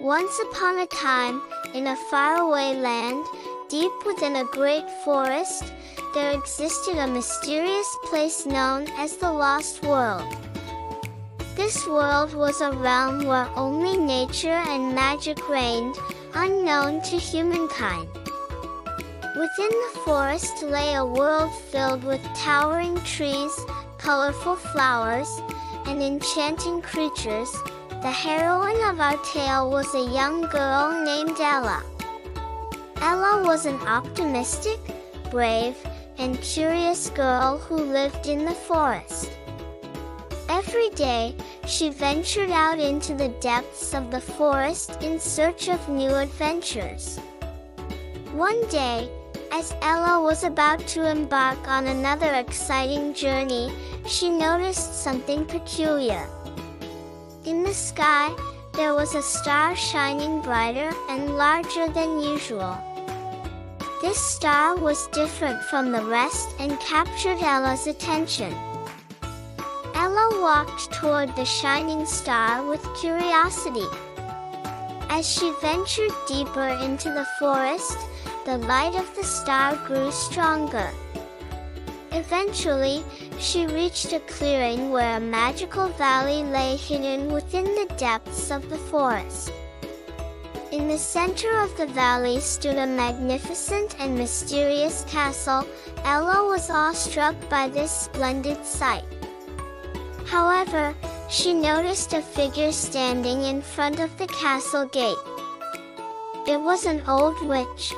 Once upon a time, in a faraway land, deep within a great forest, there existed a mysterious place known as the Lost World. This world was a realm where only nature and magic reigned, unknown to humankind. Within the forest lay a world filled with towering trees, colorful flowers, and enchanting creatures. The heroine of our tale was a young girl named Ella. Ella was an optimistic, brave, and curious girl who lived in the forest. Every day, she ventured out into the depths of the forest in search of new adventures. One day, as Ella was about to embark on another exciting journey, she noticed something peculiar. In the sky, there was a star shining brighter and larger than usual. This star was different from the rest and captured Ella's attention. Ella walked toward the shining star with curiosity. As she ventured deeper into the forest, the light of the star grew stronger. Eventually, she reached a clearing where a magical valley lay hidden within the depths of the forest. In the center of the valley stood a magnificent and mysterious castle. Ella was awestruck by this splendid sight. However, she noticed a figure standing in front of the castle gate. It was an old witch.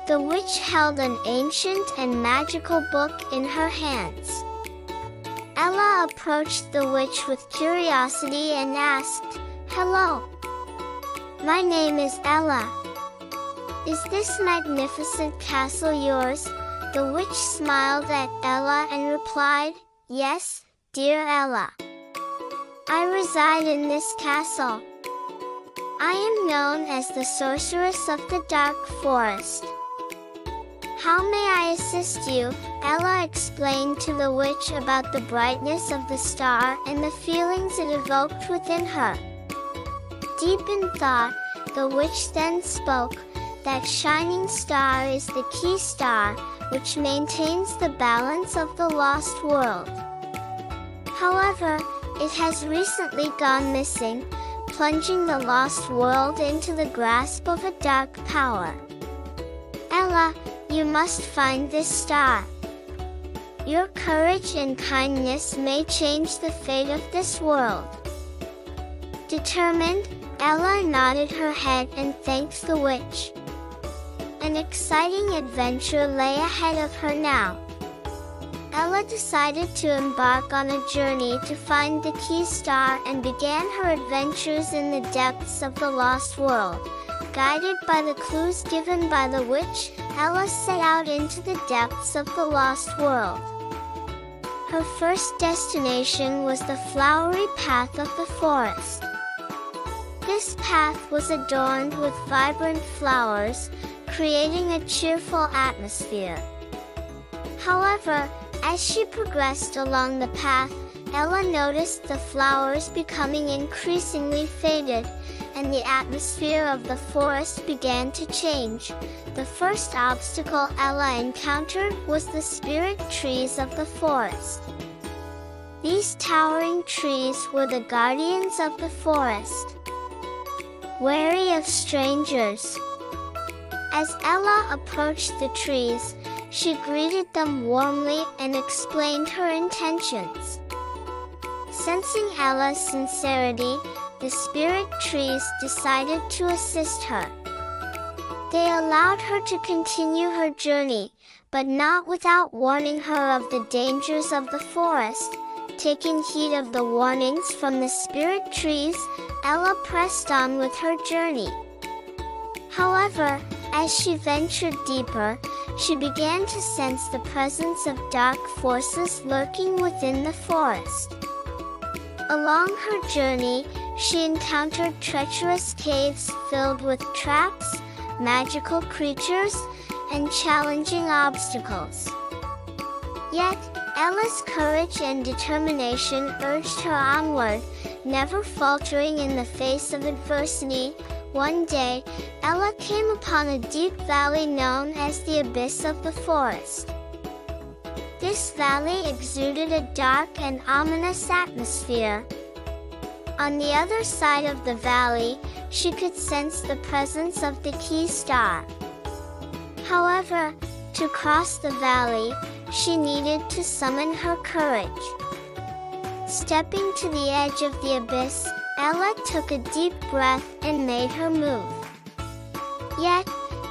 The witch held an ancient and magical book in her hands. Ella approached the witch with curiosity and asked, "Hello. My name is Ella. Is this magnificent castle yours?" The witch smiled at Ella and replied, "Yes, dear Ella. I reside in this castle. I am known as the sorceress of the dark forest. How may I assist you?" Ella explained to the witch about the brightness of the star and the feelings it evoked within her. Deep in thought, the witch then spoke, "That shining star is the key star, which maintains the balance of the lost world. However, it has recently gone missing, plunging the lost world into the grasp of a dark power. Ella, you must find this star. Your courage and kindness may change the fate of this world." Determined, Ella nodded her head and thanked the witch. An exciting adventure lay ahead of her now. Ella decided to embark on a journey to find the key star and began her adventures in the depths of the lost world. Guided by the clues given by the witch, Ella set out into the depths of the lost world. Her first destination was the flowery path of the forest. This path was adorned with vibrant flowers, creating a cheerful atmosphere. However, as she progressed along the path, Ella noticed the flowers becoming increasingly faded, and the atmosphere of the forest began to change. The first obstacle Ella encountered was the spirit trees of the forest. These towering trees were the guardians of the forest. Wary of strangers, as Ella approached the trees, she greeted them warmly and explained her intentions. Sensing Ella's sincerity, the spirit trees decided to assist her. They allowed her to continue her journey, but not without warning her of the dangers of the forest. Taking heed of the warnings from the spirit trees, Ella pressed on with her journey. However, as she ventured deeper, she began to sense the presence of dark forces lurking within the forest. Along her journey, she encountered treacherous caves filled with traps, magical creatures, and challenging obstacles. Yet, Ella's courage and determination urged her onward, never faltering in the face of adversity. One day, Ella came upon a deep valley known as the abyss of the forest. This valley exuded a dark and ominous atmosphere. On the other side of the valley, she could sense the presence of the key star. However, to cross the valley, she needed to summon her courage. Stepping to the edge of the abyss, Ella took a deep breath and made her move. Yet,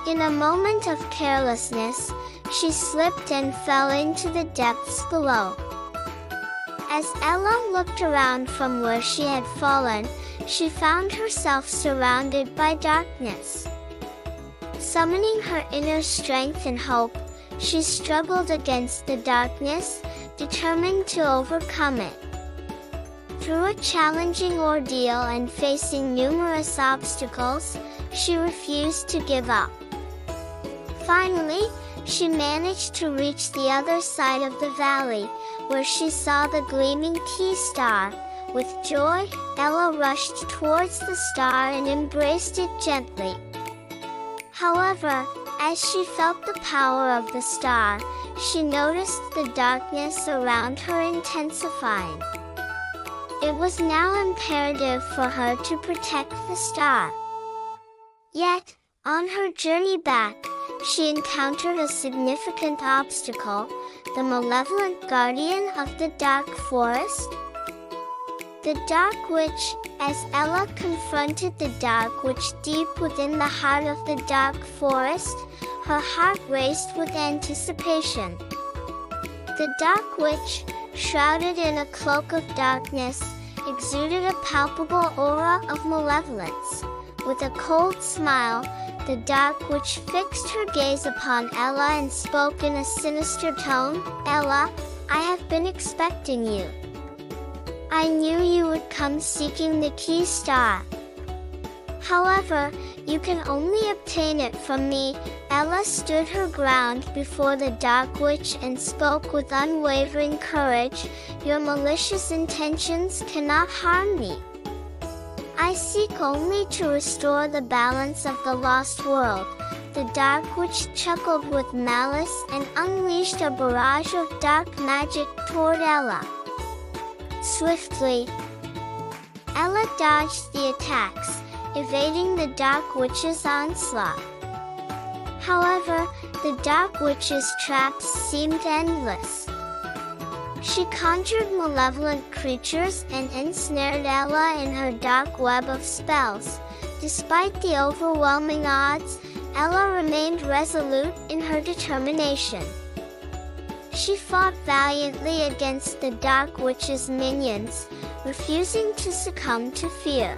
in a moment of carelessness, she slipped and fell into the depths below. As Ella looked around from where she had fallen, she found herself surrounded by darkness. Summoning her inner strength and hope, she struggled against the darkness, determined to overcome it. Through a challenging ordeal and facing numerous obstacles, she refused to give up. Finally, she managed to reach the other side of the valley, where she saw the gleaming key star. With joy, Ella rushed towards the star and embraced it gently. However, as she felt the power of the star, she noticed the darkness around her intensifying. It was now imperative for her to protect the star. Yet, on her journey back, she encountered a significant obstacle, the malevolent guardian of the dark forest. The Dark Witch. As Ella confronted the Dark Witch deep within the heart of the dark forest, her heart raced with anticipation. The Dark Witch, shrouded in a cloak of darkness, exuded a palpable aura of malevolence. With a cold smile, the Dark Witch fixed her gaze upon Ella and spoke in a sinister tone. "Ella, I have been expecting you. I knew you would come seeking the key star. However, you can only obtain it from me." Ella stood her ground before the Dark Witch and spoke with unwavering courage. "Your malicious intentions cannot harm me. I seek only to restore the balance of the lost world." The Dark Witch chuckled with malice and unleashed a barrage of dark magic toward Ella. Swiftly, Ella dodged the attacks, evading the Dark Witch's onslaught. However, the Dark Witch's traps seemed endless. She conjured malevolent creatures and ensnared Ella in her dark web of spells. Despite the overwhelming odds, Ella remained resolute in her determination. She fought valiantly against the Dark Witch's minions, refusing to succumb to fear.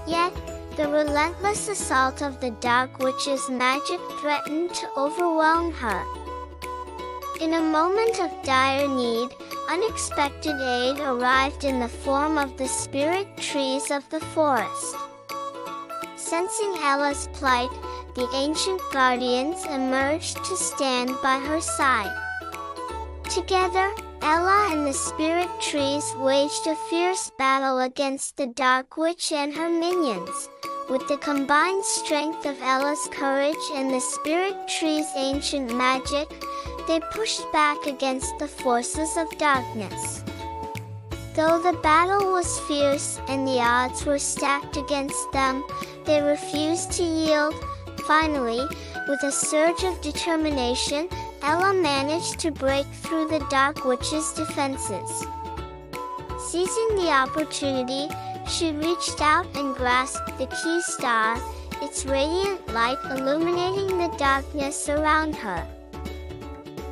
Yet, the relentless assault of the Dark Witch's magic threatened to overwhelm her. In a moment of dire need, unexpected aid arrived in the form of the spirit trees of the forest. Sensing Ella's plight, the ancient guardians emerged to stand by her side. Together, Ella and the spirit trees waged a fierce battle against the Dark Witch and her minions. With the combined strength of Ella's courage and the spirit tree's ancient magic, they pushed back against the forces of darkness. Though the battle was fierce and the odds were stacked against them, they refused to yield. Finally, with a surge of determination, Ella managed to break through the Dark Witch's defenses. Seizing the opportunity, she reached out and grasped the key star, its radiant light illuminating the darkness around her.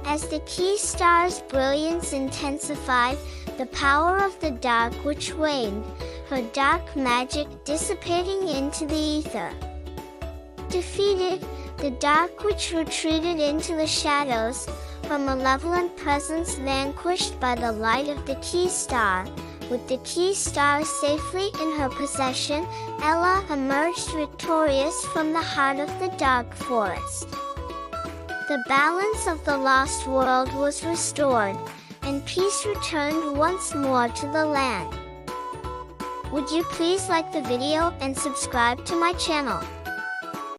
As the key star's brilliance intensified, the power of the Dark Witch waned, her dark magic dissipating into the ether. Defeated, the Dark Witch retreated into the shadows, her malevolent presence vanquished by the light of the key star. With the key star safely in her possession, Ella emerged victorious from the heart of the dark forest. The balance of the lost world was restored, and peace returned once more to the land. Would you please like the video and subscribe to my channel?